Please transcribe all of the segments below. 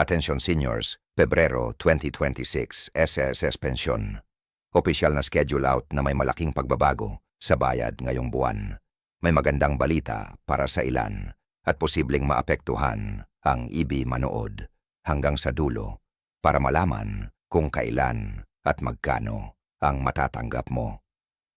Atensyon seniors, Pebrero 2026, SSS Pensyon. Opisyal na schedule out na may malaking pagbabago sa bayad ngayong buwan. May magandang balita para sa ilan at posibleng maapektuhan ang IB manood hanggang sa dulo para malaman kung kailan at magkano ang matatanggap mo.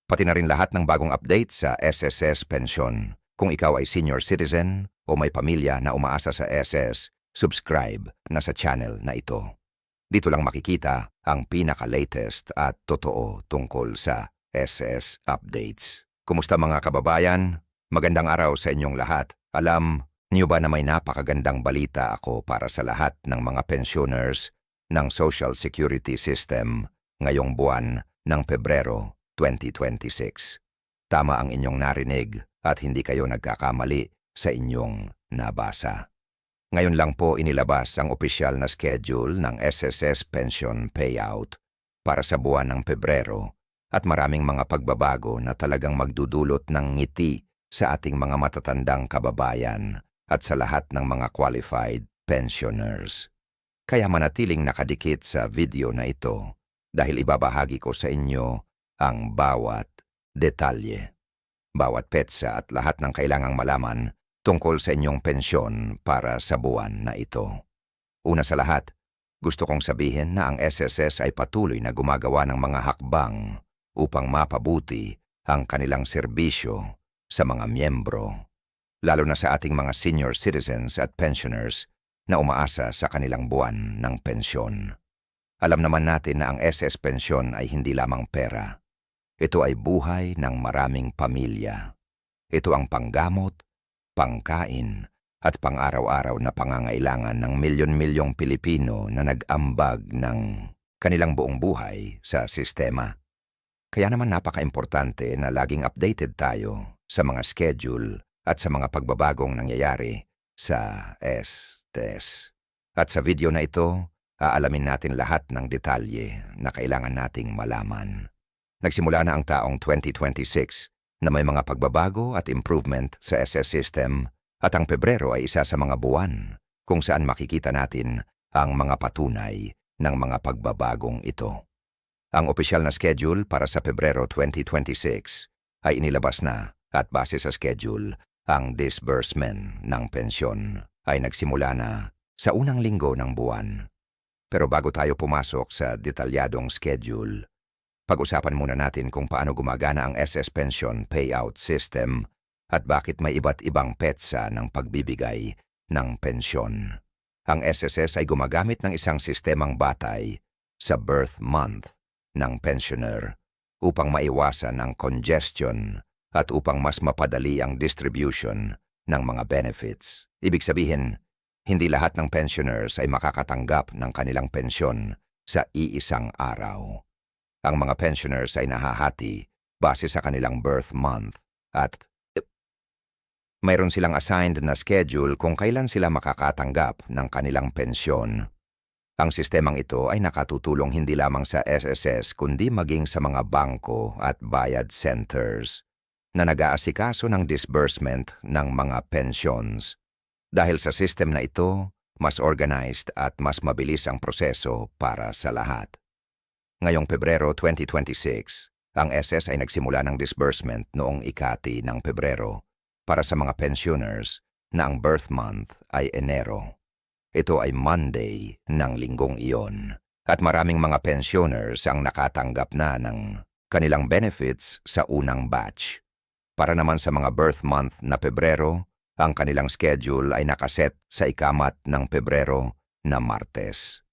Pati na rin lahat ng bagong update sa SSS Pensyon. Kung ikaw ay senior citizen o may pamilya na umaasa sa SS, subscribe na sa channel na ito. Dito lang makikita ang pinaka-latest at totoo tungkol sa SS updates. Kumusta mga kababayan? Magandang araw sa inyong lahat. Alam niyo ba na may napakagandang balita ako para sa lahat ng mga pensioners ng Social Security System ngayong buwan ng Pebrero 2026. Tama ang inyong narinig at hindi kayo nagkakamali sa inyong nabasa. Ngayon lang po inilabas ang opisyal na schedule ng SSS Pension Payout para sa buwan ng Pebrero at maraming mga pagbabago na talagang magdudulot ng ngiti sa ating mga matatandang kababayan at sa lahat ng mga qualified pensioners. Kaya manatiling nakadikit sa video na ito dahil ibabahagi ko sa inyo ang bawat detalye, bawat petsa at lahat ng kailangang malaman tungkol sa inyong pensyon para sa buwan na ito. Una sa lahat, gusto kong sabihin na ang SSS ay patuloy na gumagawa ng mga hakbang upang mapabuti ang kanilang serbisyo sa mga miyembro, lalo na sa ating mga senior citizens at pensioners na umaasa sa kanilang buwan ng pensyon. Alam naman natin na ang SS Pensyon ay hindi lamang pera. Ito ay buhay ng maraming pamilya. Ito ang panggamot, pangkain at pang-araw-araw na pangangailangan ng milyon-milyong Pilipino na nag-ambag ng kanilang buong buhay sa sistema. Kaya naman napaka-importante na laging updated tayo sa mga schedule at sa mga pagbabagong nangyayari sa STS. At sa video na ito, aalamin natin lahat ng detalye na kailangan nating malaman. Nagsimula na ang taong 2026 na may mga pagbabago at improvement sa SS system at ang Pebrero ay isa sa mga buwan kung saan makikita natin ang mga patunay ng mga pagbabagong ito. Ang opisyal na schedule para sa Pebrero 2026 ay inilabas na at base sa schedule, ang disbursement ng pensyon ay nagsimula na sa unang linggo ng buwan. Pero bago tayo pumasok sa detalyadong schedule, pag-usapan muna natin kung paano gumagana ang SS Pension Payout System at bakit may iba't ibang petsa ng pagbibigay ng pensyon. Ang SSS ay gumagamit ng isang sistemang batay sa birth month ng pensioner upang maiwasan ang congestion at upang mas mapadali ang distribution ng mga benefits. Ibig sabihin, hindi lahat ng pensioners ay makakatanggap ng kanilang pensyon sa iisang araw. Ang mga pensioners ay nahahati base sa kanilang birth month at mayroon silang assigned na schedule kung kailan sila makakatanggap ng kanilang pensyon. Ang sistemang ito ay nakatutulong hindi lamang sa SSS kundi maging sa mga bangko at bayad centers na nag-aasikaso ng disbursement ng mga pensions. Dahil sa system na ito, mas organized at mas mabilis ang proseso para sa lahat. Ngayong Pebrero 2026, ang SS ay nagsimula ng disbursement noong ikati ng Pebrero para sa mga pensioners na ang birth month ay Enero. Ito ay Monday ng linggong iyon at maraming mga pensioners ang nakatanggap na ng kanilang benefits sa unang batch. Para naman sa mga birth month na Pebrero, ang kanilang schedule ay nakaset sa ikamat ng Pebrero na Martes.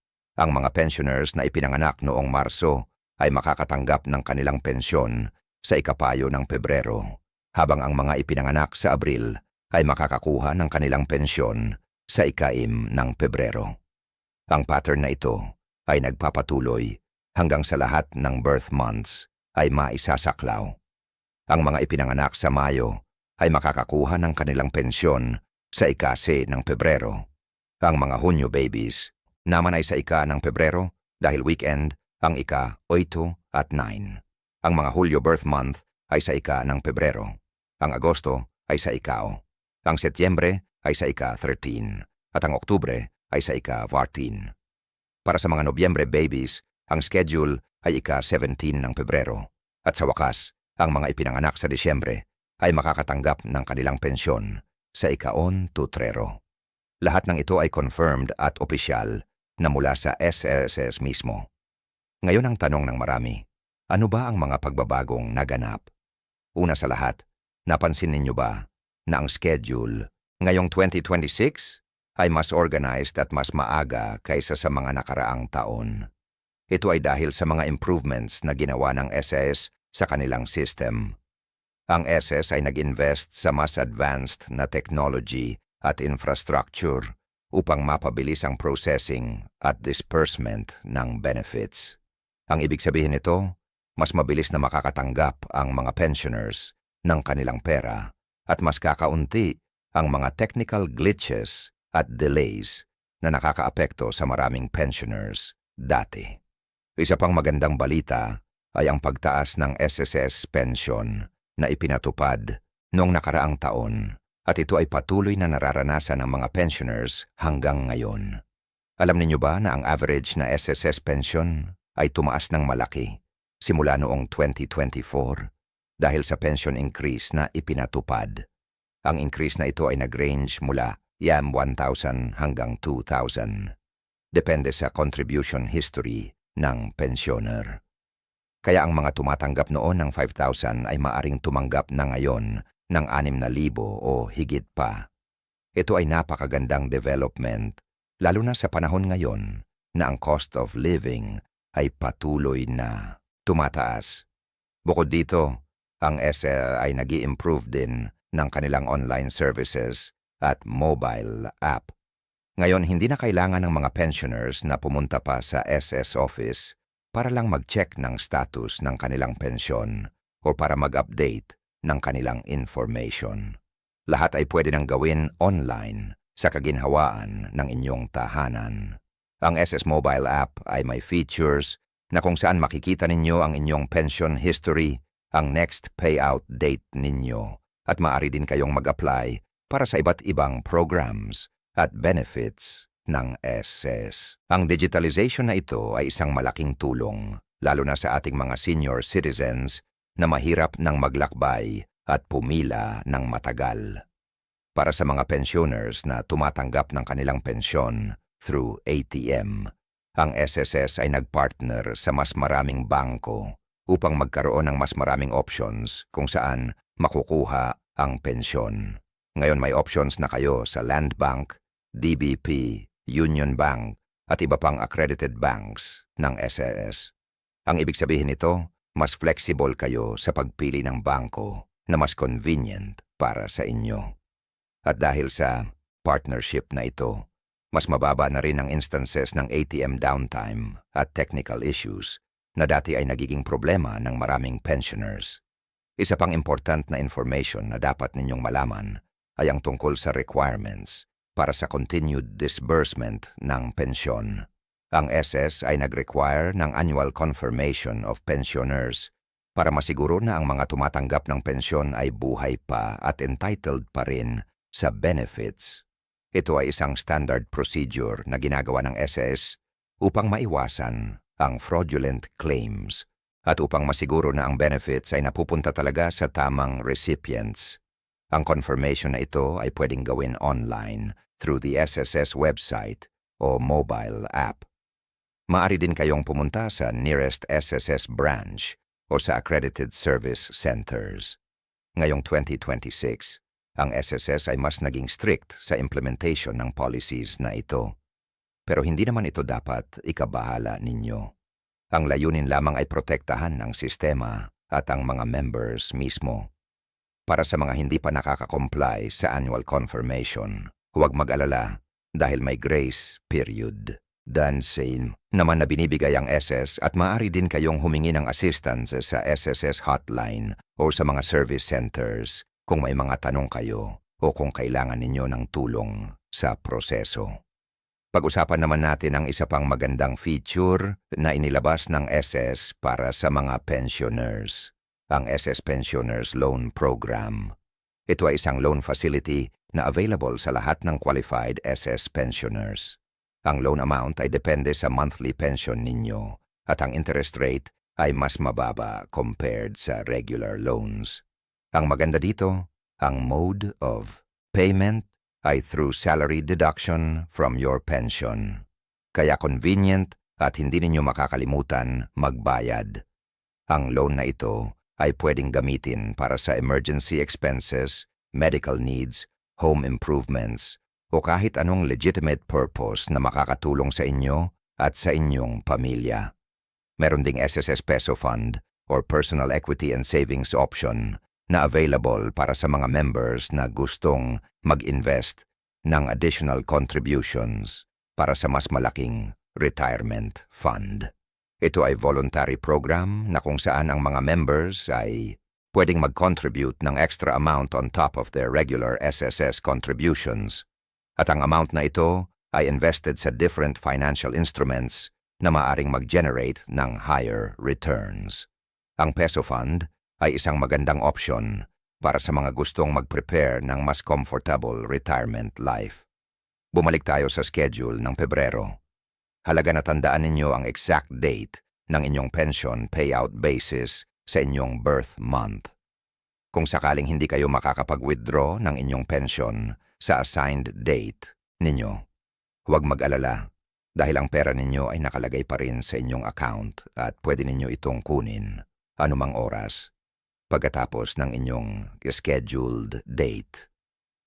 Ang mga pensioners na ipinanganak noong Marso ay makakatanggap ng kanilang pensyon sa ikapayo ng Pebrero, habang ang mga ipinanganak sa Abril ay makakakuha ng kanilang pensyon sa ika-6 ng Pebrero. Ang pattern na ito ay nagpapatuloy hanggang sa lahat ng birth months ay maisasaklaw. Ang mga ipinanganak sa Mayo ay makakakuha ng kanilang pensyon sa ika-6 ng Pebrero. Ang mga Hunyo babies naman ay sa ika ng Pebrero dahil weekend ang ika-8 at 9. Ang mga Hulyo birth month ay sa ika ng Pebrero. Ang Agosto ay sa ika-9. Ang Setyembre ay sa ika-13. At ang Oktubre ay sa ika-14. Para sa mga Nobyembre babies, ang schedule ay ika-17 ng Pebrero. At sa wakas, ang mga ipinanganak sa Disyembre ay makakatanggap ng kanilang pensyon sa ika-13. Lahat ng ito ay confirmed at opisyal na mula sa SSS mismo. Ngayon ang tanong ng marami, ano ba ang mga pagbabagong naganap? Una sa lahat, napansin ninyo ba na ang schedule ngayong 2026 ay mas organized at mas maaga kaysa sa mga nakaraang taon? Ito ay dahil sa mga improvements na ginawa ng SS sa kanilang system. Ang SS ay nag-invest sa mas advanced na technology at infrastructure upang mapabilis ang processing at disbursement ng benefits. Ang ibig sabihin nito, mas mabilis na makakatanggap ang mga pensioners ng kanilang pera at mas kakaunti ang mga technical glitches at delays na nakakaapekto sa maraming pensioners dati. Isa pang magandang balita ay ang pagtaas ng SSS pension na ipinatupad noong nakaraang taon at ito ay patuloy na nararanasan ng mga pensioners hanggang ngayon. Alam ninyo ba na ang average na SSS pension ay tumaas ng malaki simula noong 2024 dahil sa pension increase na ipinatupad? Ang increase na ito ay nag-range mula YAM 1,000 hanggang 2,000. Depende sa contribution history ng pensioner. Kaya ang mga tumatanggap noon ng 5,000 ay maaring tumanggap na ngayon ng 6,000 o higit pa. Ito ay napakagandang development, lalo na sa panahon ngayon na ang cost of living ay patuloy na tumataas. Bukod dito, ang SL ay nag-i-improve din ng kanilang online services at mobile app. Ngayon, hindi na kailangan ng mga pensioners na pumunta pa sa SS office para lang mag-check ng status ng kanilang pensyon o para mag-update ng kanilang information. Lahat ay pwede nang gawin online sa kaginhawaan ng inyong tahanan. Ang SS Mobile app ay may features na kung saan makikita ninyo ang inyong pension history, ang next payout date ninyo, at maaari din kayong mag-apply para sa iba't ibang programs at benefits ng SS. Ang digitalization na ito ay isang malaking tulong, lalo na sa ating mga senior citizens na mahirap ng maglakbay at pumila ng matagal. Para sa mga pensioners na tumatanggap ng kanilang pensyon through ATM, ang SSS ay nagpartner sa mas maraming bangko upang magkaroon ng mas maraming options kung saan makukuha ang pensyon. Ngayon may options na kayo sa Land Bank, DBP, Union Bank at iba pang accredited banks ng SSS. Ang ibig sabihin nito, mas flexible kayo sa pagpili ng bangko na mas convenient para sa inyo. At dahil sa partnership na ito, mas mababa na rin ang instances ng ATM downtime at technical issues na dati ay nagiging problema ng maraming pensioners. Isa pang important na information na dapat ninyong malaman ay ang tungkol sa requirements para sa continued disbursement ng pensyon. Ang SS ay nag-require ng annual confirmation of pensioners para masiguro na ang mga tumatanggap ng pensyon ay buhay pa at entitled pa rin sa benefits. Ito ay isang standard procedure na ginagawa ng SS upang maiwasan ang fraudulent claims at upang masiguro na ang benefits ay napupunta talaga sa tamang recipients. Ang confirmation na ito ay pwedeng gawin online through the SSS website o mobile app. Maaari din kayong pumunta sa nearest SSS branch o sa accredited service centers. Ngayong 2026, ang SSS ay mas naging strict sa implementation ng policies na ito. Pero hindi naman ito dapat ikabahala ninyo. Ang layunin lamang ay protektahan ang sistema at ang mga members mismo. Para sa mga hindi pa nakaka-comply sa annual confirmation, huwag mag-alala dahil may grace period. Dan same naman na binibigay ang SS at maaari din kayong humingi ng assistance sa SSS hotline o sa mga service centers kung may mga tanong kayo o kung kailangan ninyo ng tulong sa proseso. Pag-usapan naman natin ang isa pang magandang feature na inilabas ng SS para sa mga pensioners, ang SS Pensioners Loan Program. Ito ay isang loan facility na available sa lahat ng qualified SS pensioners. Ang loan amount ay depende sa monthly pension ninyo at ang interest rate ay mas mababa compared sa regular loans. Ang maganda dito, ang mode of payment ay through salary deduction from your pension. Kaya convenient at hindi ninyo makakalimutan magbayad. Ang loan na ito ay pwedeng gamitin para sa emergency expenses, medical needs, home improvements, o kahit anong legitimate purpose na makakatulong sa inyo at sa inyong pamilya. Meron ding SSS Peso Fund or Personal Equity and Savings Option na available para sa mga members na gustong mag-invest ng additional contributions para sa mas malaking retirement fund. Ito ay voluntary program na kung saan ang mga members ay pwedeng mag-contribute ng extra amount on top of their regular SSS contributions. At ang amount na ito ay invested sa different financial instruments na maaring mag-generate ng higher returns. Ang Peso Fund ay isang magandang option para sa mga gustong mag-prepare ng mas comfortable retirement life. Bumalik tayo sa schedule ng Pebrero. Halaga na tandaan ninyo ang exact date ng inyong pension payout basis sa inyong birth month. Kung sakaling hindi kayo makakapag-withdraw ng inyong pension sa assigned date ninyo, huwag mag-alala dahil ang pera ninyo ay nakalagay pa rin sa inyong account at pwede ninyo itong kunin anumang oras pagkatapos ng inyong scheduled date.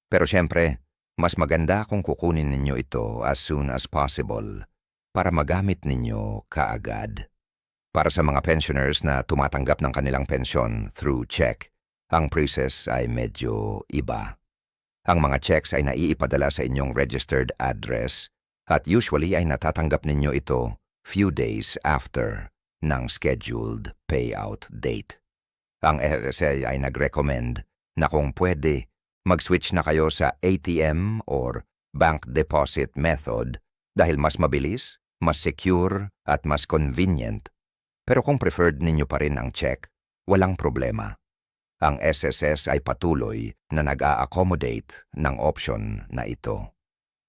Pero syempre, mas maganda kung kukunin ninyo ito as soon as possible para magamit ninyo kaagad. Para sa mga pensioners na tumatanggap ng kanilang pensyon through check, ang process ay medyo iba. Ang mga checks ay naiipadala sa inyong registered address at usually ay natatanggap ninyo ito few days after ng scheduled payout date. Ang SSS ay nag-recommend na kung pwede, mag-switch na kayo sa ATM or bank deposit method dahil mas mabilis, mas secure at mas convenient. Pero kung preferred ninyo pa rin ang check, walang problema. Ang SSS ay patuloy na nag-a-accommodate ng option na ito.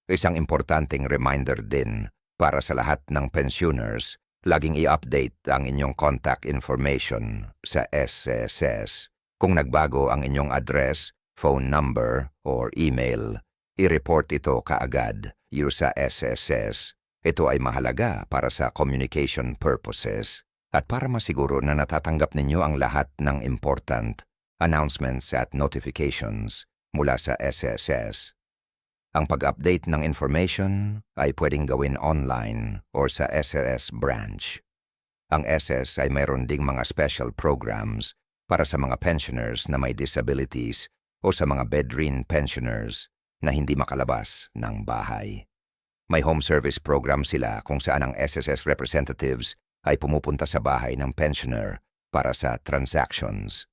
Isang importanteng reminder din para sa lahat ng pensioners, laging i-update ang inyong contact information sa SSS. Kung nagbago ang inyong address, phone number, or email, i-report ito kaagad sa SSS. Ito ay mahalaga para sa communication purposes at para masiguro na natatanggap ninyo ang lahat ng important announcements at notifications mula sa SSS. Ang pag-update ng information ay pwedeng gawin online or sa SSS branch. Ang SS ay mayroon ding mga special programs para sa mga pensioners na may disabilities o sa mga bedridden pensioners na hindi makalabas ng bahay. May home service program sila kung saan ang SSS representatives ay pumupunta sa bahay ng pensioner para sa transactions.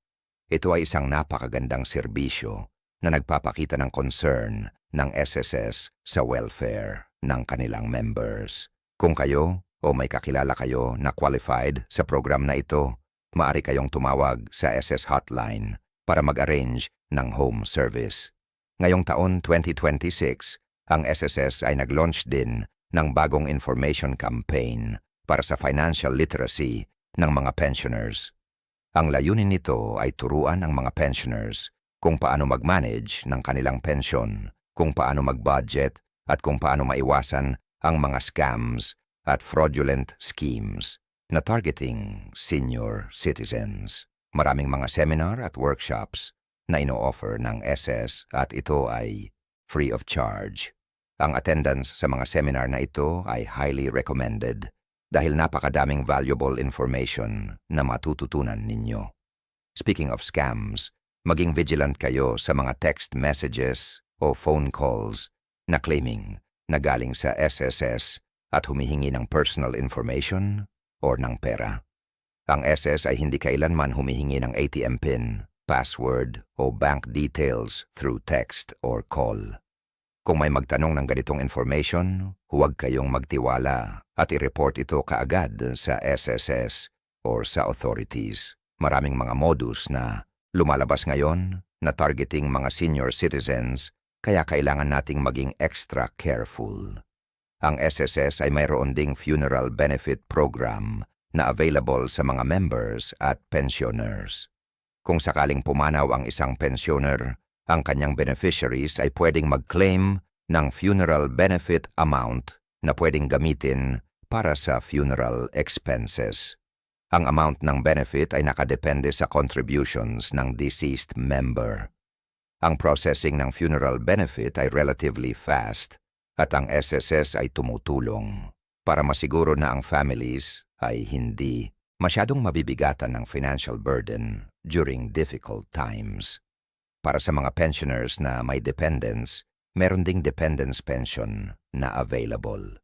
Ito ay isang napakagandang serbisyo na nagpapakita ng concern ng SSS sa welfare ng kanilang members. Kung kayo o may kakilala kayo na qualified sa program na ito, maaari kayong tumawag sa SS hotline para mag-arrange ng home service. Ngayong taon 2026, ang SSS ay nag-launch din ng bagong information campaign para sa financial literacy ng mga pensioners. Ang layunin nito ay turuan ang mga pensioners kung paano mag-manage ng kanilang pensyon, kung paano mag-budget at kung paano maiwasan ang mga scams at fraudulent schemes na targeting senior citizens. Maraming mga seminar at workshops na ino-offer ng SS at ito ay free of charge. Ang attendance sa mga seminar na ito ay highly recommended dahil napakadaming valuable information na matututunan ninyo. Speaking of scams, maging vigilant kayo sa mga text messages o phone calls na claiming na galing sa SSS at humihingi ng personal information o ng pera. Ang SS ay hindi kailanman humihingi ng ATM PIN, password o bank details through text or call. Kung may magtanong ng ganitong information, huwag kayong magtiwala at i-report ito kaagad sa SSS or sa authorities. Maraming mga modus na lumalabas ngayon na targeting mga senior citizens kaya kailangan nating maging extra careful. Ang SSS ay mayroon ding funeral benefit program na available sa mga members at pensioners. Kung sakaling pumanaw ang isang pensioner, ang kanyang beneficiaries ay pwedeng mag-claim ng funeral benefit amount na pwedeng gamitin para sa funeral expenses. Ang amount ng benefit ay nakadepende sa contributions ng deceased member. Ang processing ng funeral benefit ay relatively fast at ang SSS ay tumutulong para masiguro na ang families ay hindi masyadong mabibigatan ng financial burden during difficult times. Para sa mga pensioners na may dependents, meron ding dependence pension na available.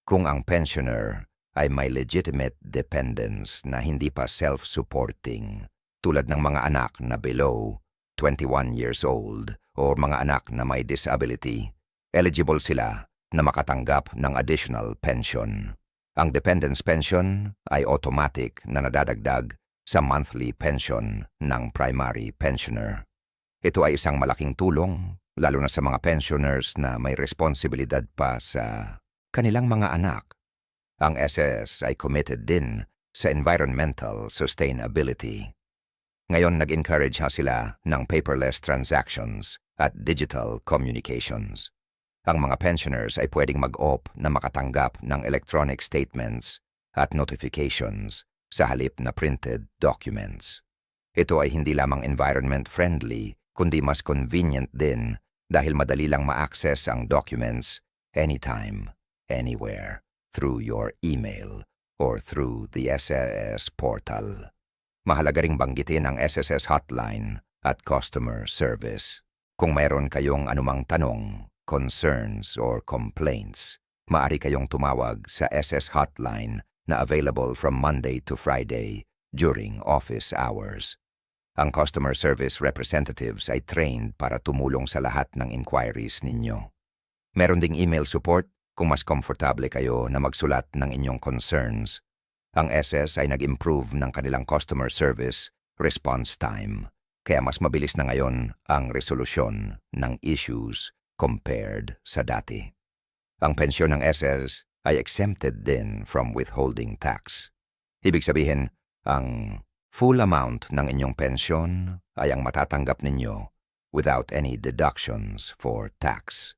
Kung ang pensioner ay may legitimate dependents na hindi pa self-supporting, tulad ng mga anak na below 21 years old o mga anak na may disability, eligible sila na makatanggap ng additional pension. Ang dependence pension ay automatic na nadadagdag sa monthly pension ng primary pensioner. Ito ay isang malaking tulong, lalo na sa mga pensioners na may responsibilidad pa sa kanilang mga anak. Ang SS ay committed din sa environmental sustainability. Ngayon nag-encourage sila ng paperless transactions at digital communications. Ang mga pensioners ay pwedeng mag-opt na makatanggap ng electronic statements at notifications sa halip na printed documents. Ito ay hindi lamang environment-friendly, kundi mas convenient din dahil madali lang ma-access ang documents anytime, anywhere, through your email or through the SSS portal. Mahalaga ring banggitin ang SSS hotline at customer service. Kung mayroon kayong anumang tanong, concerns, or complaints, maaari kayong tumawag sa SS hotline na available from Monday to Friday during office hours. Ang customer service representatives ay trained para tumulong sa lahat ng inquiries ninyo. Meron ding email support kung mas komportable kayo na magsulat ng inyong concerns. Ang SS ay nag-improve ng kanilang customer service response time, kaya mas mabilis na ngayon ang resolusyon ng issues compared sa dati. Ang pensyon ng SS ay exempted din from withholding tax. Ibig sabihin, ang full amount ng inyong pensyon ay ang matatanggap ninyo without any deductions for tax.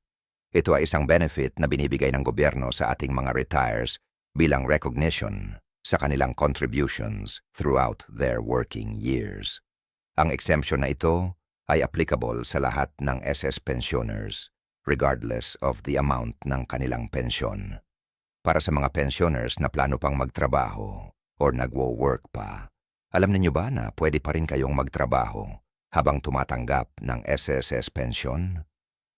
Ito ay isang benefit na binibigay ng gobyerno sa ating mga retires bilang recognition sa kanilang contributions throughout their working years. Ang exemption na ito ay applicable sa lahat ng SS pensioners regardless of the amount ng kanilang pensyon. Para sa mga pensioners na plano pang magtrabaho or nagwo-work pa, alam niyo ba na pwede pa rin kayong magtrabaho habang tumatanggap ng SSS pension?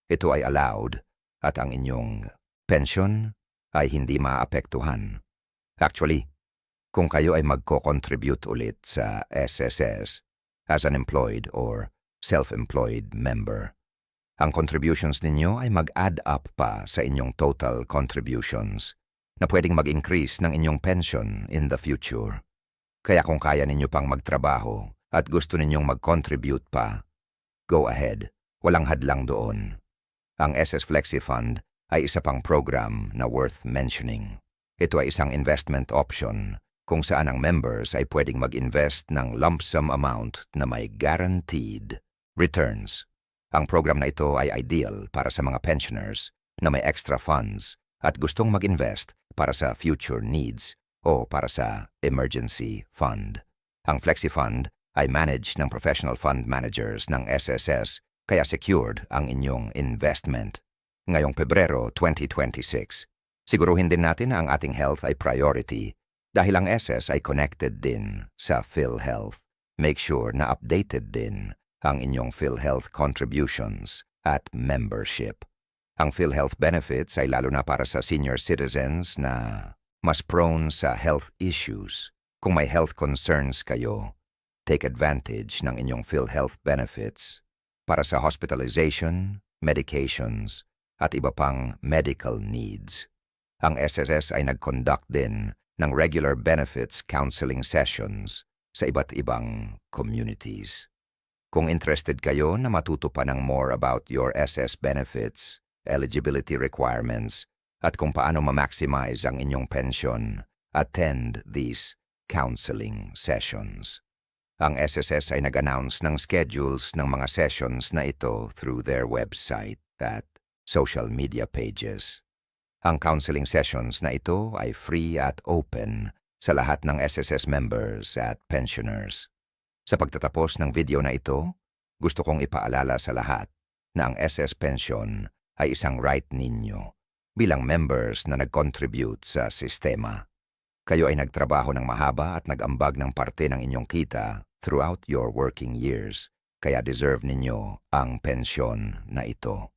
Ito ay allowed at ang inyong pension ay hindi maapektuhan. Actually, kung kayo ay magko-contribute ulit sa SSS as an employed or self-employed member, ang contributions ninyo ay mag-add up pa sa inyong total contributions na pwedeng mag-increase ng inyong pension in the future. Kaya kung kaya ninyo pang magtrabaho at gusto ninyong mag-contribute pa, go ahead, walang hadlang doon. Ang SS Flexi Fund ay isa pang program na worth mentioning. Ito ay isang investment option kung saan ang members ay pwedeng mag-invest ng lump sum amount na may guaranteed returns. Ang program na ito ay ideal para sa mga pensioners na may extra funds at gustong mag-invest para sa future needs o para sa emergency fund. Ang Flexi Fund ay managed ng professional fund managers ng SSS kaya secured ang inyong investment. Ngayong Pebrero 2026, siguruhin din natin na ang ating health ay priority dahil ang SS ay connected din sa PhilHealth. Make sure na updated din ang inyong PhilHealth contributions at membership. Ang PhilHealth benefits ay lalo na para sa senior citizens na mas prone sa health issues. Kung may health concerns kayo, take advantage ng inyong PhilHealth benefits para sa hospitalization, medications, at iba pang medical needs. Ang SSS ay nag-conduct din ng regular benefits counseling sessions sa iba't ibang communities. Kung interested kayo na matuto pa ng more about your SS benefits, eligibility requirements, at kung paano ma-maximize ang inyong pensyon, attend these counseling sessions. Ang SSS ay nag-announce ng schedules ng mga sessions na ito through their website at social media pages. Ang counseling sessions na ito ay free at open sa lahat ng SSS members at pensioners. Sa pagtatapos ng video na ito, gusto kong ipaalala sa lahat na ang SS Pension ay isang right ninyo bilang members na nag-contribute sa sistema. Kayo ay nagtrabaho ng mahaba at nag-ambag ng parte ng inyong kita throughout your working years, kaya deserve ninyo ang pensyon na ito.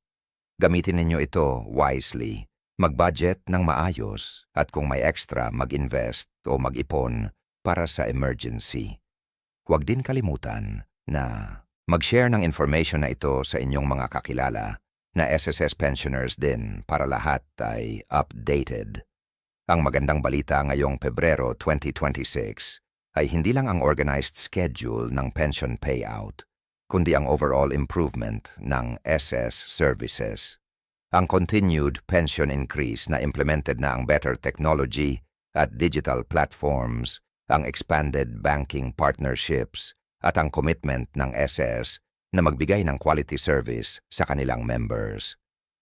Gamitin ninyo ito wisely, mag-budget ng maayos at kung may extra mag-invest o mag-ipon para sa emergency. Huwag din kalimutan na mag-share ng information na ito sa inyong mga kakilala na SSS pensioners din para lahat ay updated. Ang magandang balita ngayong Pebrero 2026 ay hindi lang ang organized schedule ng pension payout, kundi ang overall improvement ng SS services. Ang continued pension increase na implemented na ang better technology at digital platforms, ang expanded banking partnerships, at ang commitment ng SS na magbigay ng quality service sa kanilang members.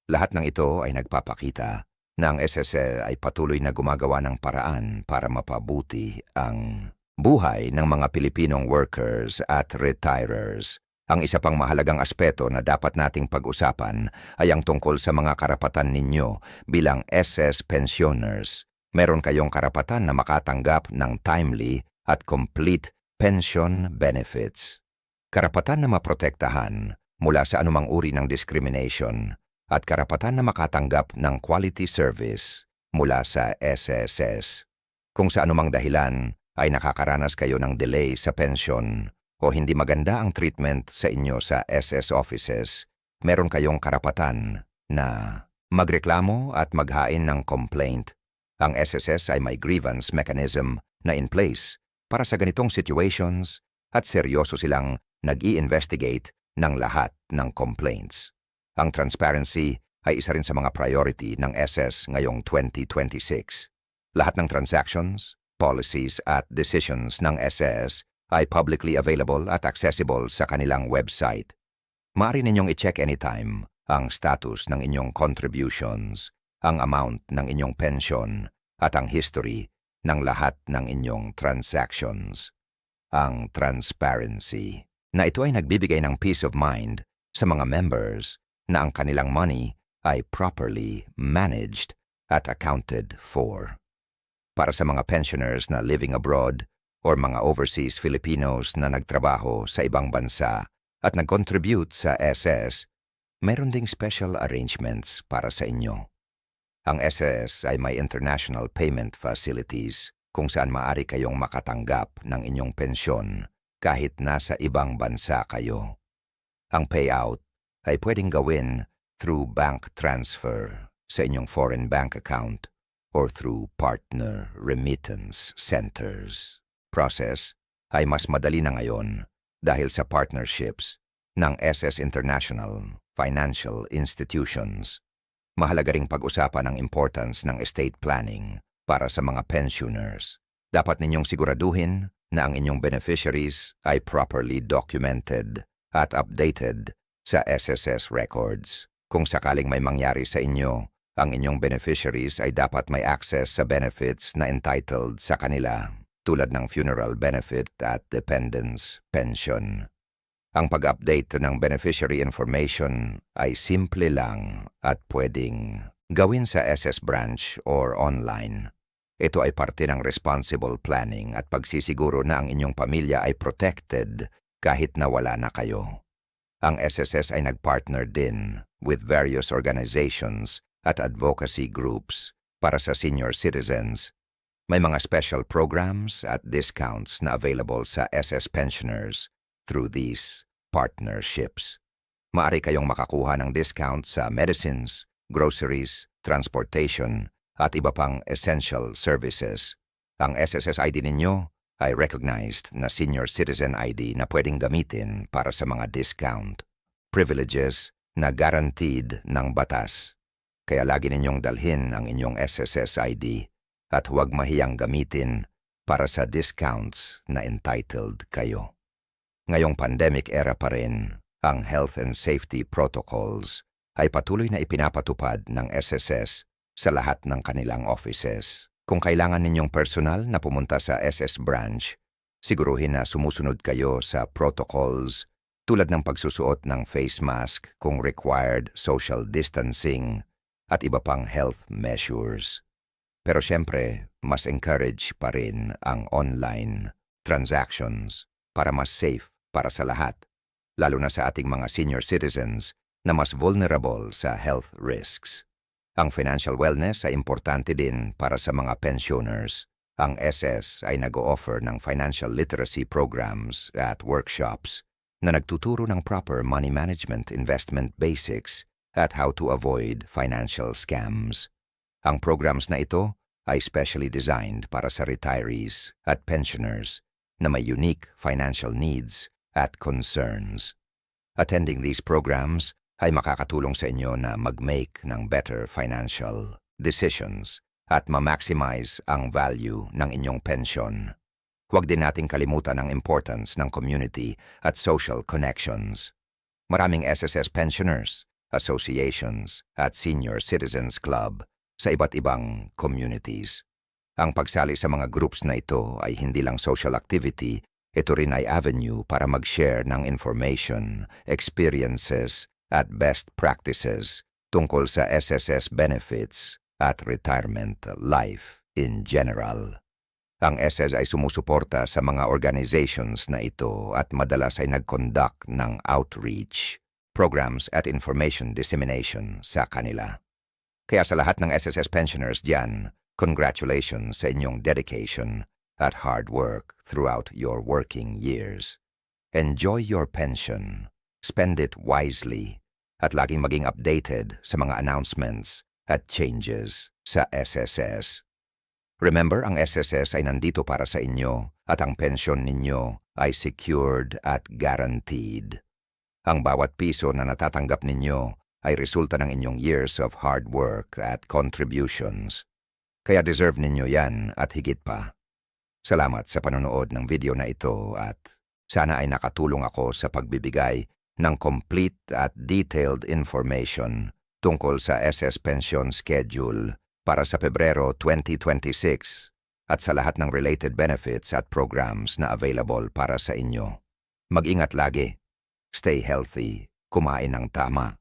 Lahat ng ito ay nagpapakita na ang SS ay patuloy na gumagawa ng paraan para mapabuti ang buhay ng mga Pilipinong workers at retirers. Ang isa pang mahalagang aspeto na dapat nating pag-usapan ay ang tungkol sa mga karapatan ninyo bilang SS pensioners. Meron kayong karapatan na makatanggap ng timely at complete pension benefits. Karapatan na maprotektahan mula sa anumang uri ng discrimination at karapatan na makatanggap ng quality service mula sa SSS. Kung sa anumang dahilan ay nakakaranas kayo ng delay sa pension o hindi maganda ang treatment sa inyo sa SS offices, meron kayong karapatan na magreklamo at maghain ng complaint. Ang SSS ay may grievance mechanism na in place para sa ganitong situations at seryoso silang nag-i-investigate ng lahat ng complaints. Ang transparency ay isa rin sa mga priority ng SS ngayong 2026. Lahat ng transactions, policies at decisions ng SS ay publicly available at accessible sa kanilang website. Maaari ninyong i-check anytime ang status ng inyong contributions, ang amount ng inyong pension, at ang history ng lahat ng inyong transactions. Ang transparency na ito ay nagbibigay ng peace of mind sa mga members na ang kanilang money ay properly managed at accounted for. Para sa mga pensioners na living abroad or mga overseas Filipinos na nagtrabaho sa ibang bansa at nag-contribute sa SS, mayroon ding special arrangements para sa inyo. Ang SS ay may international payment facilities kung saan maaari kayong makatanggap ng inyong pensyon kahit nasa ibang bansa kayo. Ang payout ay pwedeng gawin through bank transfer sa inyong foreign bank account or through partner remittance centers. Process ay mas madali na ngayon dahil sa partnerships ng SS International Financial Institutions. Mahalaga ring pag-usapan ang importance ng estate planning para sa mga pensioners. Dapat ninyong siguraduhin na ang inyong beneficiaries ay properly documented at updated sa SSS records. Kung sakaling may mangyari sa inyo, ang inyong beneficiaries ay dapat may access sa benefits na entitled sa kanila, tulad ng funeral benefit at dependents pension. Ang pag-update ng beneficiary information ay simple lang at pwedeng gawin sa SS branch or online. Ito ay parte ng responsible planning at pagsisiguro na ang inyong pamilya ay protected kahit na wala na kayo. Ang SSS ay nagpartner din with various organizations at advocacy groups para sa senior citizens. May mga special programs at discounts na available sa SS pensioners through these partnerships. Maaari kayong makakuha ng discount sa medicines, groceries, transportation, at iba pang essential services. Ang SSS ID ninyo ay recognized na senior citizen ID na pwedeng gamitin para sa mga discount. Privileges na guaranteed ng batas. Kaya lagi ninyong dalhin ang inyong SSS ID at huwag mahiyang gamitin para sa discounts na entitled kayo. Ngayong pandemic era pa rin, ang health and safety protocols ay patuloy na ipinapatupad ng SSS sa lahat ng kanilang offices. Kung kailangan ninyong personal na pumunta sa SS branch, siguruhin na sumusunod kayo sa protocols tulad ng pagsusuot ng face mask kung required, social distancing, at iba pang health measures. Pero syempre, mas encourage pa rin ang online transactions para mas safe para sa lahat, lalo na sa ating mga senior citizens na mas vulnerable sa health risks. Ang financial wellness ay importante din para sa mga pensioners. Ang SS ay nag-o-offer ng financial literacy programs at workshops na nagtuturo ng proper money management investment basics at how to avoid financial scams. Ang programs na ito ay specially designed para sa retirees at pensioners na may unique financial needs at concerns. Attending these programs ay makakatulong sa inyo na mag-make ng better financial decisions at ma-maximize ang value ng inyong pensyon. Huwag din nating kalimutan ang importance ng community at social connections. Maraming SSS pensioners, associations at senior citizens club sa iba't ibang communities. Ang pagsali sa mga groups na ito ay hindi lang social activity, ito rin ay avenue para mag-share ng information, experiences at best practices tungkol sa SSS benefits at retirement life in general. Ang SS ay sumusuporta sa mga organizations na ito at madalas ay nag-conduct ng outreach, programs at information dissemination sa kanila. Kaya sa lahat ng SSS pensioners diyan, congratulations sa inyong dedication at hard work throughout your working years. Enjoy your pension, spend it wisely, at laging maging updated sa mga announcements at changes sa SSS. Remember, ang SSS ay nandito para sa inyo at ang pensyon ninyo ay secured at guaranteed. Ang bawat piso na natatanggap ninyo ay resulta ng inyong years of hard work at contributions. Kaya deserve ninyo yan at higit pa. Salamat sa panonood ng video na ito at sana ay nakatulong ako sa pagbibigay ng complete at detailed information tungkol sa SS Pension Schedule para sa Pebrero 2026 at sa lahat ng related benefits at programs na available para sa inyo. Mag-ingat lagi. Stay healthy, kumain ng tama,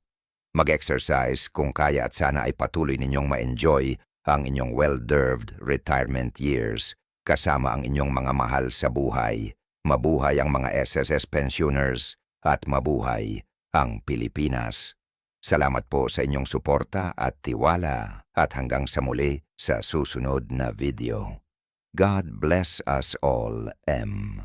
mag-exercise kung kaya at sana ay patuloy ninyong ma-enjoy ang inyong well-deserved retirement years kasama ang inyong mga mahal sa buhay. Mabuhay ang mga SSS pensioners at mabuhay ang Pilipinas. Salamat po sa inyong suporta at tiwala at hanggang sa muli sa susunod na video. God bless us all, M.